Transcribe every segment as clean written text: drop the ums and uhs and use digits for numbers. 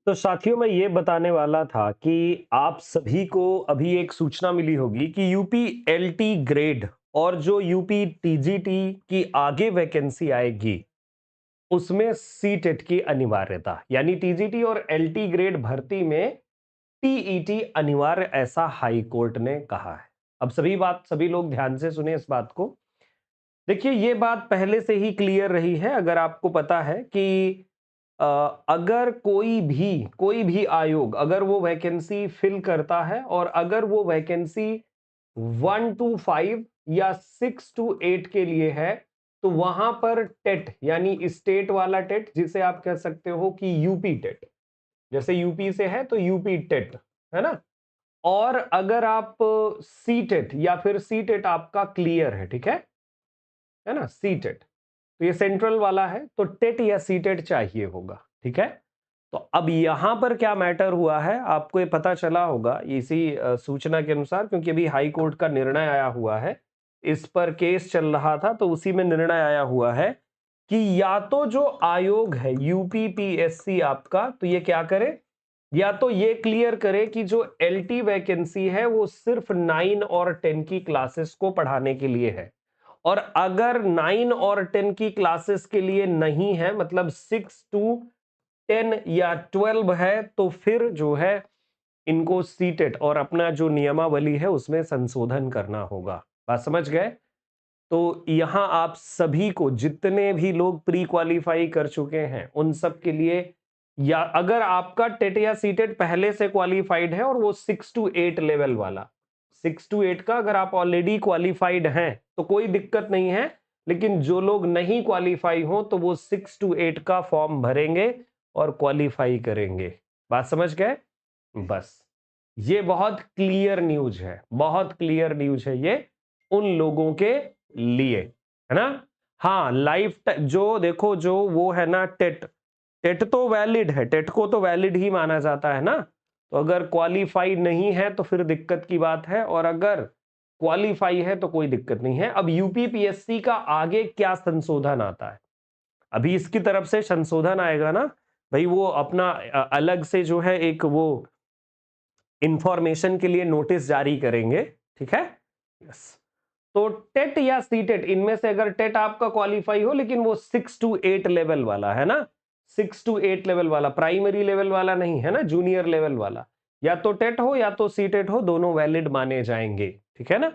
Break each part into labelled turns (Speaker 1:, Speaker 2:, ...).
Speaker 1: तो साथियों मैं ये बताने वाला था कि आप सभी को अभी एक सूचना मिली होगी कि यूपी एलटी ग्रेड और जो यूपी टीजीटी की आगे वैकेंसी आएगी उसमें सी टेट की अनिवार्यता, यानी टीजीटी और एलटी ग्रेड भर्ती में टीईटी अनिवार्य, ऐसा हाई कोर्ट ने कहा है। अब सभी लोग ध्यान से सुने इस बात को। देखिए ये बात पहले से ही क्लियर रही है। अगर आपको पता है कि अ, अगर कोई भी आयोग अगर वो वैकेंसी फिल करता है और अगर वो वैकेंसी 1 to 5 या 6 to 8 के लिए है, तो वहां पर टेट यानी स्टेट वाला टेट, जिसे आप कह सकते हो कि यूपी टेट, जैसे यूपी से है तो यूपी टेट, है ना। और अगर आप सी टेट या फिर सी टेट आपका क्लियर है, ठीक है ना, सी टेट, तो ये सेंट्रल वाला है, तो टेट या सी टेट चाहिए होगा, ठीक है। तो अब यहां पर क्या मैटर हुआ है आपको ये पता चला होगा इसी सूचना के अनुसार, क्योंकि अभी हाई कोर्ट का निर्णय आया हुआ है, इस पर केस चल रहा था, तो उसी में निर्णय आया हुआ है कि या तो जो आयोग है यूपीपीएससी आपका, तो ये क्या करे, या तो ये क्लियर करे कि जो एलटी वैकेंसी है वो सिर्फ 9 और 10 की क्लासेस को पढ़ाने के लिए है, और अगर 9 और 10 की क्लासेस के लिए नहीं है, मतलब 6 to 10 या 12 है, तो फिर जो है इनको सीटेट और अपना जो नियमावली है उसमें संशोधन करना होगा। बात समझ गए। तो यहां आप सभी को, जितने भी लोग प्री क्वालिफाई कर चुके हैं उन सब के लिए, या अगर आपका टेट या सीटेट पहले से क्वालिफाइड है और वो 6 to 8 लेवल वाला, 6 to 8 का अगर आप ऑलरेडी क्वालिफाइड हैं तो कोई दिक्कत नहीं है, लेकिन जो लोग नहीं क्वालिफाई हो तो वो 6 to 8 का फॉर्म भरेंगे और क्वालिफाई करेंगे। बात समझ गए। बस ये बहुत क्लियर न्यूज है, बहुत क्लियर न्यूज है ये उन लोगों के लिए, है ना। हाँ, लाइफ जो देखो, जो वो है ना टेट, टेट तो वैलिड है, टेट को तो वैलिड ही माना जाता है ना। तो अगर क्वालिफाई नहीं है तो फिर दिक्कत की बात है, और अगर क्वालिफाई है तो कोई दिक्कत नहीं है। अब यूपीपीएससी का आगे क्या संशोधन आता है, अभी इसकी तरफ से संशोधन आएगा ना भाई, वो अपना अलग से जो है एक वो इंफॉर्मेशन के लिए नोटिस जारी करेंगे, ठीक है। यस। तो टेट या सीटेट, इनमें से अगर टेट आपका क्वालिफाई हो, लेकिन वो 6 to 8 लेवल वाला है ना, 6 to 8 लेवल वाला, प्राइमरी लेवल वाला नहीं है ना, जूनियर लेवल वाला, या तो टेट हो या तो सीटेट हो, दोनों वैलिड माने जाएंगे, ठीक है ना।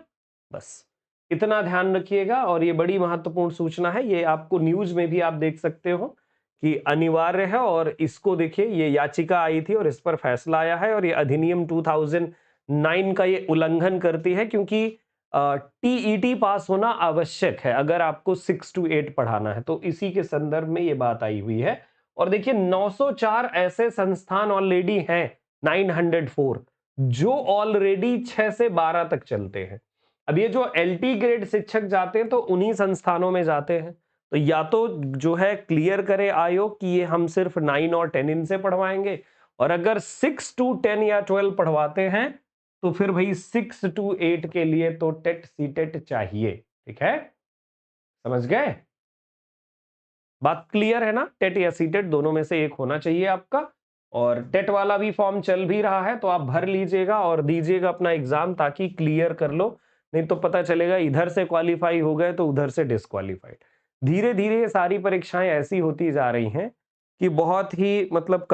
Speaker 1: बस इतना ध्यान रखिएगा, और ये बड़ी महत्वपूर्ण सूचना है, ये आपको न्यूज में भी आप देख सकते हो कि अनिवार्य है। और इसको देखिए, ये याचिका आई थी और इस पर फैसला आया है, और ये अधिनियम 2009 का ये उल्लंघन करती है, क्योंकि टीईटी पास होना आवश्यक है अगर आपको 6 to 8 पढ़ाना है, तो इसी के संदर्भ में ये बात आई हुई है। और देखिए 904 ऐसे संस्थान ऑलरेडी हैं, 904, जो ऑलरेडी 6 से 12 तक चलते हैं। अब ये जो एलटी ग्रेड शिक्षक जाते हैं तो उन्हीं संस्थानों में जाते हैं। तो या तो जो है क्लियर करे आयोग कि ये हम सिर्फ 9 और 10 इनसे पढ़वाएंगे, और अगर 6 to 10 या 12 पढ़वाते हैं तो फिर भाई 6 to 8 के लिए तो टेट सीटेट चाहिए, ठीक है। समझ गए। बात क्लियर है ना, टेट या सीटेट दोनों में से एक होना चाहिए आपका। और टेट वाला भी फॉर्म चल भी रहा है, तो आप भर लीजिएगा और दीजिएगा अपना एग्जाम, ताकि क्लियर कर लो। नहीं तो पता चलेगा इधर से क्वालिफाई हो गए तो उधर से डिस्क्वालीफाइड। धीरे धीरे ये सारी परीक्षाएं ऐसी होती जा रही हैं कि बहुत ही मतलब